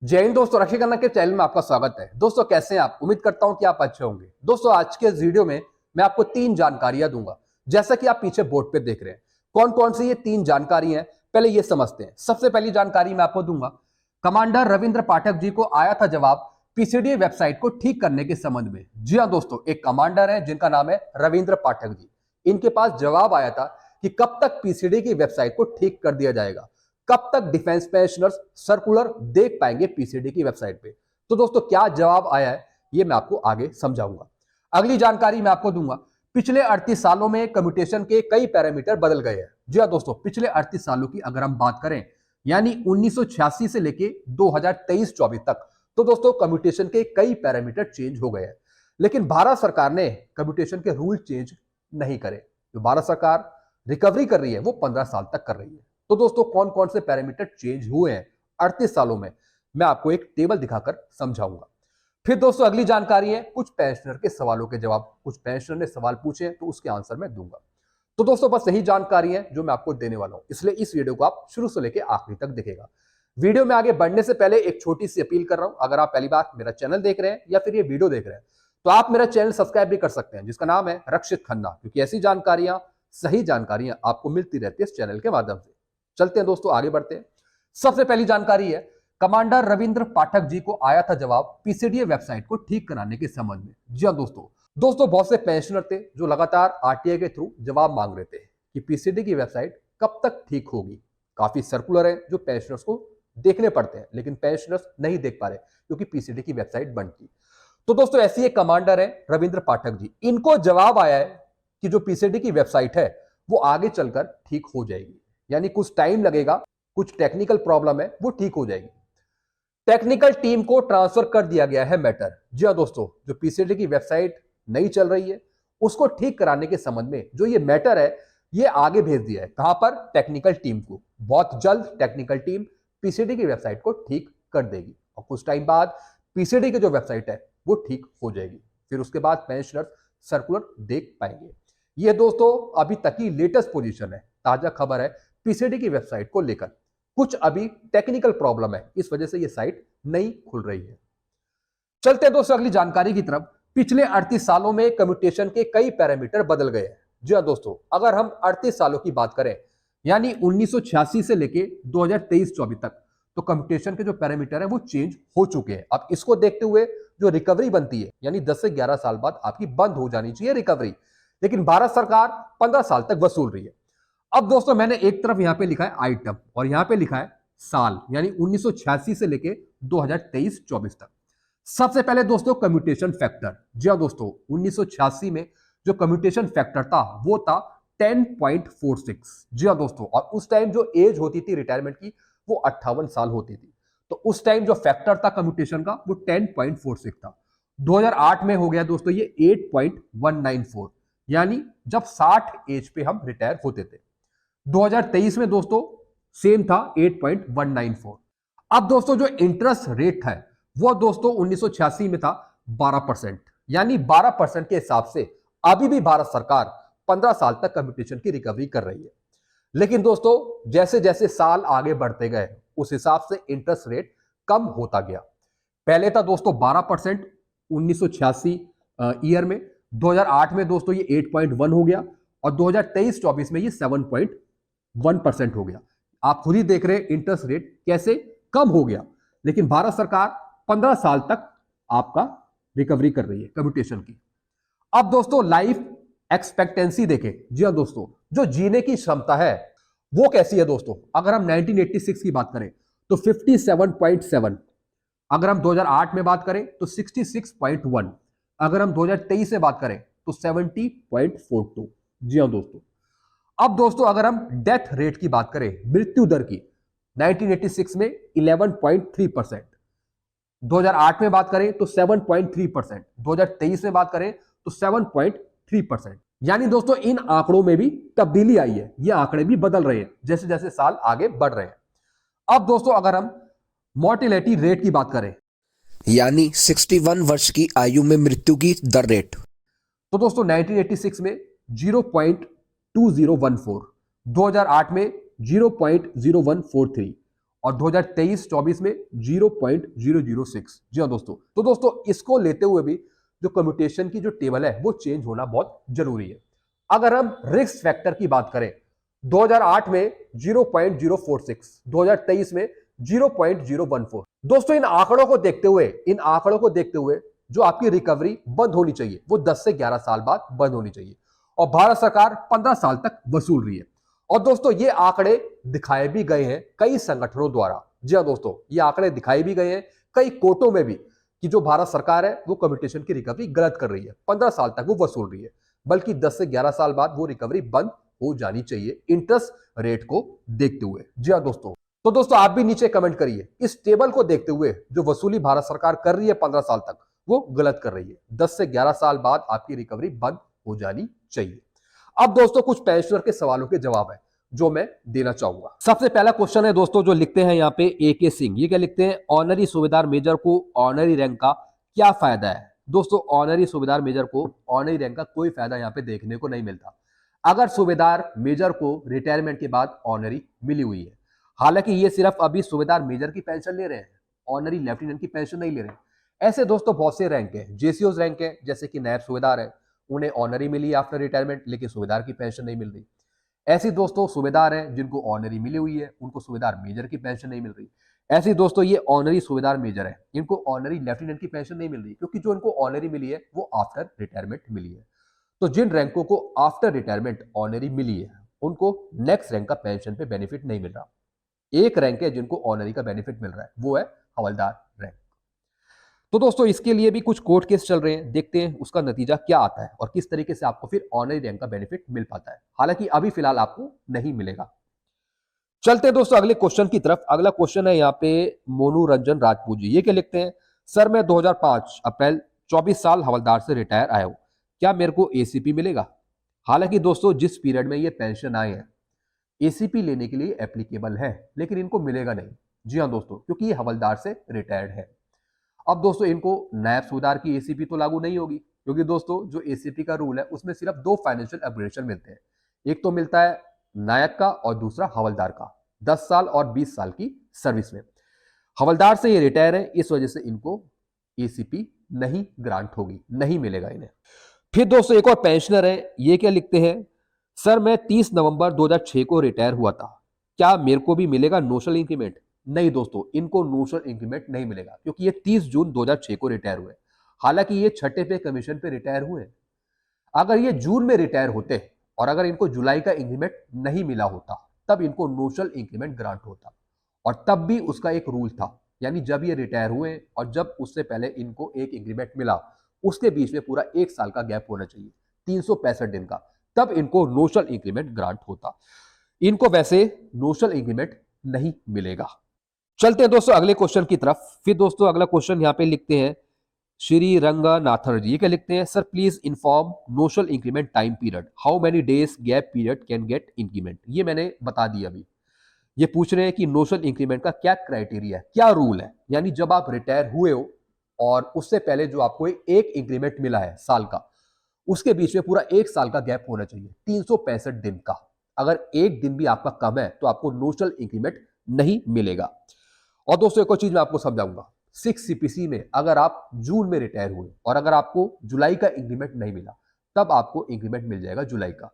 जय हिंद दोस्तों, रक्षी खन्ना के चैनल में आपका स्वागत है। दोस्तों कैसे हैं आप? उम्मीद करता हूं कि आप अच्छे होंगे। दोस्तों आज के इस वीडियो में मैं आपको 3 जानकारियां दूंगा, जैसा कि आप पीछे बोर्ड पे देख रहे हैं। कौन कौन सी ये 3 जानकारी हैं, पहले ये समझते हैं। सबसे पहली जानकारी मैं आपको दूंगा, कमांडर रविंद्र पाठक जी को आया था जवाब पीसीडी वेबसाइट को ठीक करने के संबंध में। जी हाँ दोस्तों, एक कमांडर है जिनका नाम है रविंद्र पाठक जी। इनके पास जवाब आया था कि कब तक पीसीडी की वेबसाइट को ठीक कर दिया जाएगा, कब तक डिफेंस पेंशनर्स सर्कुलर देख पाएंगे पीसीडी की वेबसाइट पे। तो दोस्तों क्या जवाब आया है ये मैं आपको आगे समझाऊंगा। अगली जानकारी मैं आपको दूंगा, पिछले 38 सालों में कम्यूटेशन के कई पैरामीटर बदल गए हैं। जी हाँ दोस्तों, पिछले 38 सालों की अगर हम बात करें, यानी 1986 से लेके 2023-24 तक, तो दोस्तों कम्यूटेशन के कई पैरामीटर चेंज हो गए हैं। लेकिन भारत सरकार ने कम्यूटेशन के रूल चेंज नहीं करे। जो भारत सरकार रिकवरी कर रही है वो 15 साल तक कर रही है। तो दोस्तों कौन कौन से पैरामीटर चेंज हुए हैं 38 सालों में, मैं आपको एक टेबल दिखाकर समझाऊंगा। फिर दोस्तों अगली जानकारी है कुछ पेंशनर के सवालों के जवाब। कुछ पेंशनर ने सवाल पूछे तो उसके आंसर मैं दूंगा। तो दोस्तों बस यही जानकारी है जो मैं आपको देने वाला हूं, इसलिए इस वीडियो को आप शुरू से लेकर आखिरी तक देखेगा। वीडियो में आगे बढ़ने से पहले एक छोटी सी अपील कर रहा हूं, अगर आप पहली बार मेरा चैनल देख रहे हैं या फिर ये वीडियो देख रहे हैं तो आप मेरा चैनल सब्सक्राइब भी कर सकते हैं, जिसका नाम है रक्षित खन्ना, क्योंकि ऐसी जानकारियां, सही जानकारियां आपको मिलती रहती है इस चैनल के माध्यम से। चलते हैं दोस्तों, आगे बढ़ते हैं। सबसे पहली जानकारी है, कमांडर रविंद्र पाठक जी को आया था जवाब पीसीडीए वेबसाइट को ठीक कराने के संबंध में। जी हाँ दोस्तों बहुत से पेंशनर थे जो लगातार आरटीआई के थ्रू जवाब मांग रहे थे कि पीसीडी की वेबसाइट कब तक ठीक होगी। काफी सर्कुलर है जो पेंशनर्स को देखने पड़ते हैं, लेकिन पेंशनर्स नहीं देख पा रहे क्योंकि पीसीडी की वेबसाइट बंद थी। तो दोस्तों ऐसी एक कमांडर है रविंद्र पाठक जी, इनको जवाब आया है कि जो पीसीडी की वेबसाइट है वो आगे चलकर ठीक हो जाएगी, यानी कुछ टाइम लगेगा, कुछ टेक्निकल प्रॉब्लम है वो ठीक हो जाएगी। टेक्निकल टीम को ट्रांसफर कर दिया गया है मैटर। जी हाँ दोस्तों, जो पीसीडी की वेबसाइट नहीं चल रही है उसको ठीक कराने के संबंध में जो ये मैटर है ये आगे भेज दिया है। कहां पर? टेक्निकल टीम को। बहुत जल्द टेक्निकल टीम पीसीडी की वेबसाइट को ठीक कर देगी और कुछ टाइम बाद पीसीडी की जो वेबसाइट है वो ठीक हो जाएगी। फिर उसके बाद पेंशनर सर्कुलर देख पाएंगे। ये दोस्तों अभी तक की लेटेस्ट पोजीशन है, ताजा खबर है पीसीडी की वेबसाइट को लेकर। कुछ अभी टेक्निकल प्रॉब्लम है, इस वजह से ये साइट नहीं खुल रही है। चलते हैं दोस्तों अगली जानकारी की तरफ। पिछले 38 सालों में कम्यूटेशन के कई पैरामीटर बदल गए हैं। जी हाँ दोस्तों, अगर हम 38 सालों की बात करें, यानी 1986 से लेके 2023-24 तक, तो कम्यूटेशन के जो पैरामीटर है वो चेंज हो चुके हैं। अब इसको देखते हुए जो रिकवरी बनती है, यानी 10 से 11 साल बाद आपकी बंद हो जानी चाहिए रिकवरी, लेकिन भारत सरकार 15 साल तक वसूल रही है। अब दोस्तों मैंने एक तरफ यहां पे लिखा है आइटम और यहां पे लिखा है साल, यानी 1986 से लेके 2023-24 तक। सबसे पहले दोस्तों कम्यूटेशन फैक्टर। जी हाँ दोस्तों, 1986 में जो कम्यूटेशन फैक्टर था वो था 10.46। जी हाँ दोस्तों, और उस टाइम जो एज होती थी रिटायरमेंट की वो 58 साल होती थी। तो उस टाइम जो फैक्टर था कम्यूटेशन का वो 10.46 था। 2008 में हो गया दोस्तों ये 8.194, यानी जब 60 एज पे हम रिटायर होते थे। 2023 में दोस्तों सेम था 8.194। अब दोस्तों जो इंटरेस्ट रेट है वो दोस्तों 1986 में था 12%, यानी 12% के हिसाब से अभी भी भारत सरकार 15 साल तक कम्यूटेशन की रिकवरी कर रही है। लेकिन दोस्तों जैसे जैसे साल आगे बढ़ते गए उस हिसाब से इंटरेस्ट रेट कम होता गया। पहले था दोस्तों 12% 1986 ईयर में, 2008 में दोस्तों ये 8.1 हो गया और 2023-24 में ये 7.1% हो गया। आप खुद ही देख रहे हैं इंटरेस्ट रेट कैसे कम हो गया, लेकिन भारत सरकार 15 साल तक आपका रिकवरी कर रही है कम्यूटेशन की। अब दोस्तों लाइफ एक्सपेक्टेंसी देखें। जी हाँ दोस्तों, जो जीने की क्षमता है वो कैसी है दोस्तों? अगर हम 1986 की बात करें तो 57.7, अगर हम 2008 में बात करें तो 66.1, अगर हम 2023 में बात करें तो 70.42। जी हाँ दोस्तों। अब दोस्तों अगर हम डेथ रेट की बात करें, मृत्यु दर की, 1986 में 11.3%, 2008 में बात करें तो 7.3%, 2023 में बात करें तो 7.3%। यानी दोस्तों इन आंकड़ों में भी तब्दीली आई है, ये आंकड़े भी बदल रहे हैं जैसे जैसे साल आगे बढ़ रहे हैं। अब दोस्तों अगर हम मोर्टेलिटी रेट की बात करें, यानी 61 वर्ष की आयु में मृत्यु की दर रेट, तो दोस्तों 1986 में 0.2014, 2008 में 0.0143 और 2023-24 में 0.006। जी हाँ दोस्तों, तो दोस्तों इसको लेते हुए भी जो कम्यूटेशन की जो टेबल है वो चेंज होना बहुत जरूरी है। अगर हम रिस्क फैक्टर की बात करें, 2008 में 0.046, 2023 में 0.014। दोस्तों इन आंकड़ों को देखते हुए जो आपकी रिकवरी बंद होनी चाहिए वो 10 से 11 साल बाद बंद होनी चाहिए, और भारत सरकार 15 साल तक वसूल रही है। और दोस्तों ये आंकड़े दिखाए भी गए हैं कई संगठनों द्वारा। जी हाँ दोस्तों, ये आंकड़े दिखाए भी गए हैं कई कोर्टों में भी कि जो भारत सरकार है वो कम्यूटेशन की रिकवरी गलत कर रही है, 15 साल तक वो वसूल रही है, बल्कि 10 से 11 साल बाद वो रिकवरी बंद हो जानी चाहिए इंटरेस्ट रेट को देखते हुए। जी हाँ दोस्तों, तो दोस्तों आप भी नीचे कमेंट करिए, इस टेबल को देखते हुए जो वसूली भारत सरकार कर रही है 15 साल तक वो गलत कर रही है, 10 से 11 साल बाद आपकी रिकवरी बंद हो जानी चाहिए। अब दोस्तों कुछ पेंशनर के सवालों के जवाब है जो मैं देना चाहूंगा। सबसे पहला क्वेश्चन है दोस्तों जो लिखते हैं यहाँ पे AK सिंह, ये क्या लिखते हैं, ऑनरी सूबेदार मेजर को ऑनरी रैंक का क्या फायदा है। दोस्तों ऑनरी सूबेदार मेजर को ऑनरी रैंक का कोई फायदा यहाँ पे देखने को नहीं मिलता। अगर सूबेदार मेजर को रिटायरमेंट के बाद ऑनरी मिली हुई है, हालांकि ये सिर्फ अभी सूबेदार मेजर की पेंशन ले रहे हैं, ऑनरी लेफ्टिनेंट की पेंशन नहीं ले रहे हैं। ऐसे दोस्तों बहुत से रैंक है, जेसीओज रैंक है, जैसे कि नायब सूबेदार है, उन्हें ऑनरी मिली आफ्टर रिटायरमेंट लेकिन सूबेदार की पेंशन नहीं मिल रही। ऐसी दोस्तों सूबेदार हैं जिनको ऑनरी मिली हुई है, उनको सूबेदार मेजर की पेंशन नहीं मिल रही। ऐसी दोस्तों ये ऑनरी सूबेदार मेजर है, इनको ऑनरी लेफ्टिनेंट की पेंशन नहीं मिल रही, क्योंकि जो इनको ऑनरी मिली है वो आफ्टर रिटायरमेंट मिली है। तो जिन रैंकों को आफ्टर रिटायरमेंट ऑनरी मिली है उनको नेक्स्ट रैंक का पेंशन पे बेनिफिट नहीं मिल रहा। एक रैंक है जिनको ऑनरी का बेनिफिट मिल रहा है, वो है हवलदार रैंक। तो दोस्तों इसके लिए भी कुछ कोर्ट केस चल रहे हैं, देखते हैं उसका नतीजा क्या आता है और किस तरीके से आपको फिर ऑनरी रैंक का बेनिफिट मिल पाता है। हालांकि अभी फिलहाल आपको नहीं मिलेगा। चलते हैं दोस्तों अगले क्वेश्चन की तरफ। अगला क्वेश्चन है यहाँ पे मोनू रंजन राजपूत जी, ये क्या लिखते हैं, सर मैं 2005 अप्रैल 24 साल हवलदार से रिटायर आया हूं, क्या मेरे को ACP मिलेगा। हालांकि दोस्तों जिस पीरियड में ये पेंशन आए हैं ACP लेने के लिए एप्लीकेबल है, लेकिन इनको मिलेगा नहीं। जी हाँ दोस्तों, क्योंकि ये हवलदार से रिटायर्ड है। अब दोस्तों इनको नायब सूबेदार की ACP तो लागू नहीं होगी, क्योंकि दोस्तों जो ACP का रूल है उसमें सिर्फ 2 फाइनेंशियल अपग्रेडेशन मिलते हैं, एक तो मिलता है नायब का और दूसरा हवलदार का, 10 साल और 20 साल की सर्विस में। हवलदार से ये रिटायर है, इस वजह से इनको ACP नहीं ग्रांट होगी, नहीं मिलेगा इन्हें। फिर दोस्तों एक और पेंशनर है, ये क्या लिखते हैं, सर मैं 30 नवंबर 2006 को रिटायर हुआ था, क्या मेरे को भी मिलेगा नोशनल इंक्रीमेंट। नहीं दोस्तों, इनको नोशनल इंक्रीमेंट नहीं मिलेगा, क्योंकि ये 30 जून 2006 को रिटायर हुए। हालांकि ये छठे पे कमीशन पे रिटायर हुए। अगर ये जून में रिटायर होते और अगर इनको जुलाई का इंक्रीमेंट नहीं मिला होता तब इनको नोशनल इंक्रीमेंट ग्रांट होता, और तब भी उसका एक रूल था, यानी जब ये रिटायर हुए और जब उससे पहले इनको एक इंक्रीमेंट मिला उसके बीच में पूरा 1 साल का गैप होना चाहिए, 365 दिन का, तब इनको नोशनल इंक्रीमेंट ग्रांट होता। इनको वैसे नोशनल इंक्रीमेंट नहीं मिलेगा। चलते हैं दोस्तों अगले क्वेश्चन की तरफ। फिर दोस्तों अगला क्वेश्चन यहाँ पे लिखते हैं श्री रंगनाथन जी, ये क्या लिखते हैं, sir please inform notional increment time period, how many days gap period can get increment. ये मैंने बता दिया अभी। ये पूछ रहे हैं कि नोशनल इंक्रीमेंट का क्या क्राइटेरिया है, क्या रूल है, यानी जब आप रिटायर हुए हो और उससे पहले जो आपको एक इंक्रीमेंट मिला है साल का, उसके बीच में पूरा 1 साल का गैप होना चाहिए, 365 दिन का। अगर एक दिन भी आपका कम है तो आपको नोशनल इंक्रीमेंट नहीं मिलेगा। और दोस्तों एक और चीज मैं आपको समझाऊंगा, 6 CPC में अगर आप जून में रिटायर हुए और अगर आपको जुलाई का इंक्रीमेंट नहीं मिला तब आपको इंक्रीमेंट मिल जाएगा जुलाई का।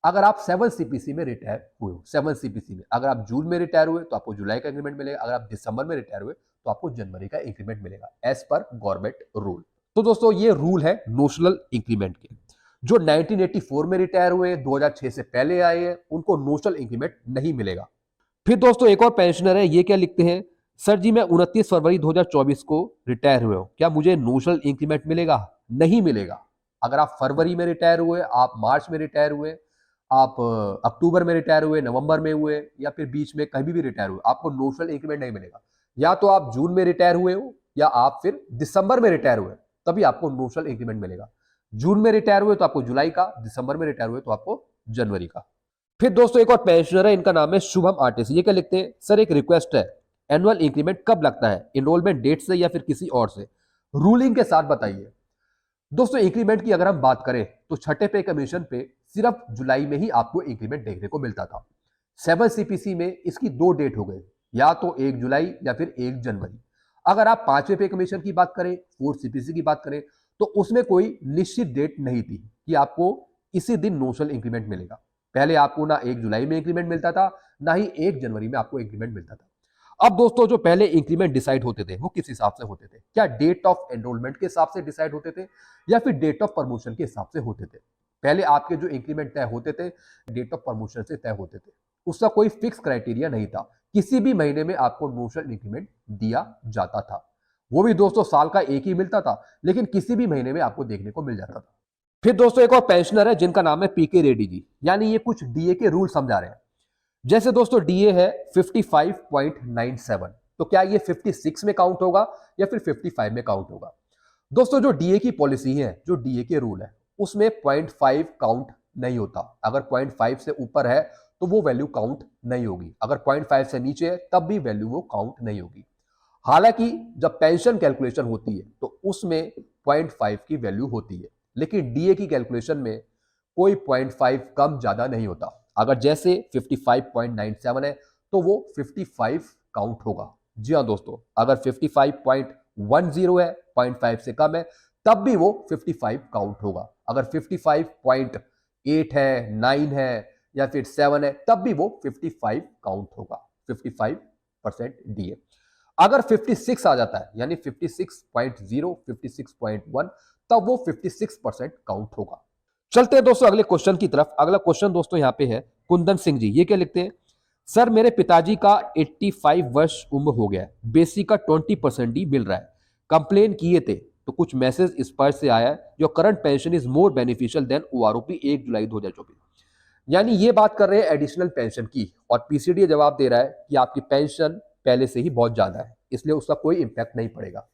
अगर आप 7 CPC में रिटायर हुए हो, 7 CPC में अगर आप जून में रिटायर हुए तो आपको जुलाई का इंक्रीमेंट मिलेगा, अगर आप दिसंबर में रिटायर हुए तो आपको जनवरी का इंक्रीमेंट मिलेगा, एज पर गवर्नमेंट रूल। तो दोस्तों ये रूल है नोशनल इंक्रीमेंट के। जो 1984 में रिटायर हुए, 2006 से पहले आए हैं, उनको नोशनल इंक्रीमेंट नहीं मिलेगा। फिर दोस्तों एक और पेंशनर है, ये क्या लिखते हैं, सर जी मैं 29 फरवरी 2024 को रिटायर हुए हूं, क्या मुझे नोशनल इंक्रीमेंट मिलेगा। नहीं मिलेगा। अगर आप फरवरी में रिटायर हुए, आप मार्च में रिटायर हुए, आप अक्टूबर में रिटायर हुए, नवंबर में हुए, या फिर बीच में कभी भी रिटायर हुए, आपको नोशनल इंक्रीमेंट नहीं मिलेगा। या तो आप जून में रिटायर हुए हो या आप फिर दिसंबर में रिटायर हुए, तभी आपको नोशनल इंक्रीमेंट मिलेगा। जून में रिटायर हुए तो आपको जुलाई का, दिसंबर में रिटायर हुए तो आपको जनवरी का। फिर दोस्तों एक और पेंशनर है, इनका नाम है शुभम आर्टिस्ट। ये क्या लिखते हैं, सर एक रिक्वेस्ट है, एनुअल इंक्रीमेंट कब लगता है, एनरोलमेंट डेट से या फिर किसी और से, रूलिंग के साथ बताइए। दोस्तों इंक्रीमेंट की अगर हम बात करें तो छठे पे कमीशन पे सिर्फ जुलाई में ही आपको इंक्रीमेंट देखने को मिलता था। 7 CPC में इसकी 2 डेट हो गई, या तो 1 जुलाई या फिर 1 जनवरी। अगर आप 5वें पे कमीशन की बात करें, 4th सीपीसी की बात करें, तो उसमें कोई निश्चित डेट नहीं थी कि आपको इसी दिन नोशनल इंक्रीमेंट मिलेगा। पहले आपको ना 1 जुलाई में इंक्रीमेंट मिलता था, ना ही 1 जनवरी में आपको इंक्रीमेंट मिलता था। अब दोस्तों जो पहले इंक्रीमेंट डिसाइड होते थे वो किस हिसाब से होते थे? क्या डेट ऑफ एनरोलमेंट के हिसाब से डिसाइड होते थे या फिर डेट ऑफ प्रमोशन के हिसाब से होते थे? पहले आपके जो इंक्रीमेंट तय होते थे डेट ऑफ प्रमोशन से तय होते थे। उसका कोई फिक्स क्राइटेरिया नहीं था। किसी भी महीने में आपको नोशनल इंक्रीमेंट दिया जाता था। वो भी दोस्तों साल का एक ही मिलता था, लेकिन किसी भी महीने में आपको देखने को मिल जाता था। फिर दोस्तों एक और पेंशनर है जिनका नाम है पीके रेड्डी जी, यानी ये कुछ डीए के रूल समझा रहे हैं। जैसे दोस्तों डीए है 55.97, तो क्या ये 56 में काउंट होगा या फिर 55 में काउंट होगा? दोस्तों जो डीए की पॉलिसी है, जो डीए के रूल है, उसमें 0.5 काउंट नहीं होता। अगर 0.5 से ऊपर है तो वो वैल्यू काउंट नहीं होगी, अगर 0.5 से नीचे है तब भी वैल्यू वो काउंट नहीं होगी। हालांकि जब पेंशन कैलकुलेशन होती है तो उसमें 0.5 की वैल्यू होती है, लेकिन डीए की कैलकुलेशन में कोई 0.5 कम ज्यादा नहीं होता। अगर जैसे 55.97 है तो वो 55 काउंट होगा। जी हाँ दोस्तों, अगर 55.10 है, 0.5 से कम है, तब भी वो 55 काउंट होगा। अगर 55.8 है, 9 है या फिर 7 है, तब भी वो 55 काउंट होगा। 55% डीए। अगर 56 आ जाता है, यानी 56.0, 56.1, तब वो 56% काउंट होगा। चलते हैं दोस्तों अगले क्वेश्चन की तरफ। अगला क्वेश्चन दोस्तों यहाँ पे है कुंदन सिंह जी, ये क्या लिखते हैं? सर मेरे पिताजी का 85 वर्ष उम्र हो गया है, बेसिक का 20% ही मिल रहा है। कंप्लेन किए थे तो कुछ मैसेज इस पर से आया है, जो current pension is more beneficial than OROP 1 जुलाई 2024। यानी ये बात कर रहे हैं एडिशनल पेंशन की, और पीसीडी जवाब दे रहा है कि आपकी पेंशन पहले से ही बहुत ज्यादा है, इसलिए उसका कोई इंपैक्ट नहीं पड़ेगा।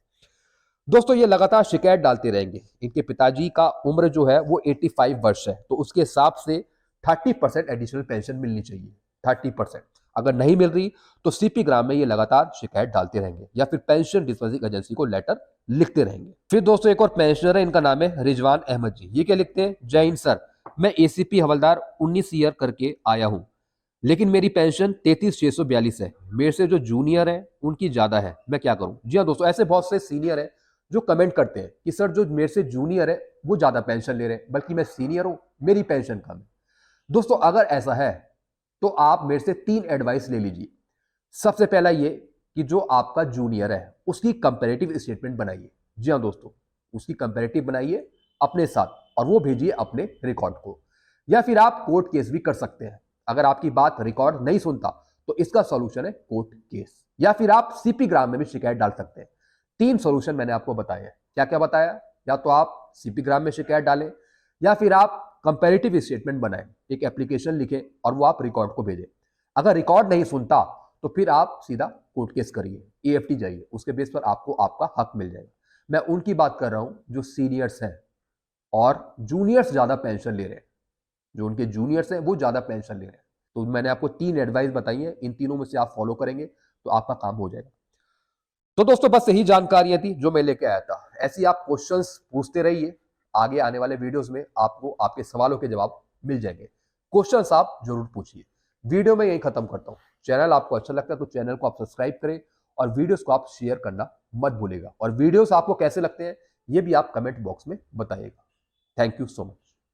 दोस्तों ये लगातार शिकायत डालते रहेंगे। इनके पिताजी का उम्र जो है वो 85 वर्ष है, तो उसके हिसाब से 30% एडिशनल पेंशन मिलनी चाहिए। 30% अगर नहीं मिल रही तो सीपी ग्राम में ये लगातार शिकायत डालते रहेंगे या फिर पेंशन डिस्बर्सिंग एजेंसी को लेटर लिखते रहेंगे। फिर दोस्तों एक और पेंशनर है, इनका नाम है रिजवान अहमद जी। ये क्या लिखते हैं? जय हिंद सर, मैं एसीपी हवलदार 19 ईयर करके आया हूँ, लेकिन मेरी पेंशन 33,642 है। मेरे से जो जूनियर है उनकी ज्यादा है, मैं क्या करूं? जी हाँ दोस्तों, ऐसे बहुत से सीनियर है जो कमेंट करते हैं कि सर जो मेरे से जूनियर है वो ज्यादा पेंशन ले रहे हैं, बल्कि मैं सीनियर हूं, मेरी पेंशन कम है। दोस्तों अगर ऐसा है तो आप मेरे से 3 एडवाइस ले लीजिए। सबसे पहला ये कि जो आपका जूनियर है उसकी कंपैरेटिव स्टेटमेंट बनाइए। जी हाँ दोस्तों, उसकी कंपैरेटिव बनाइए अपने साथ और वो भेजिए अपने रिकॉर्ड को। या फिर आप कोर्ट केस भी कर सकते हैं। अगर आपकी बात रिकॉर्ड नहीं सुनता तो इसका सॉल्यूशन है कोर्ट केस, या फिर आप सीपी ग्राम में भी शिकायत डाल सकते हैं। 3 सॉल्यूशन मैंने आपको बताए हैं। क्या क्या बताया? या तो आप सीपी ग्राम में शिकायत डालें, या फिर आप कंपैरेटिव स्टेटमेंट बनाएं, एक एप्लीकेशन लिखें और वो आप रिकॉर्ड को भेजें। अगर रिकॉर्ड नहीं सुनता तो फिर आप सीधा कोर्ट केस करिए, एएफटी जाइए, उसके बेस पर आपको आपका हक मिल जाएगा। मैं उनकी बात कर रहा हूं जो सीनियर्स हैं और जूनियर्स ज्यादा पेंशन ले रहे हैं। जो उनके जूनियर्स हैं वो ज्यादा पेंशन ले रहे हैं। तो मैंने आपको 3 एडवाइस बताई है, इन तीनों में से आप फॉलो करेंगे तो आपका काम हो जाएगा। तो दोस्तों बस यही जानकारियां थी जो मैं लेके आया था। ऐसी आप क्वेश्चंस पूछते रहिए, आगे आने वाले वीडियोस में आपको आपके सवालों के जवाब मिल जाएंगे। क्वेश्चंस आप जरूर पूछिए। वीडियो में यही खत्म करता हूं। चैनल आपको अच्छा लगता है तो चैनल को आप सब्सक्राइब करें और वीडियोस को आप शेयर करना मत भूलिएगा। और वीडियोस आपको कैसे लगते हैं ये भी आप कमेंट बॉक्स में बताइएगा। Thank you so much.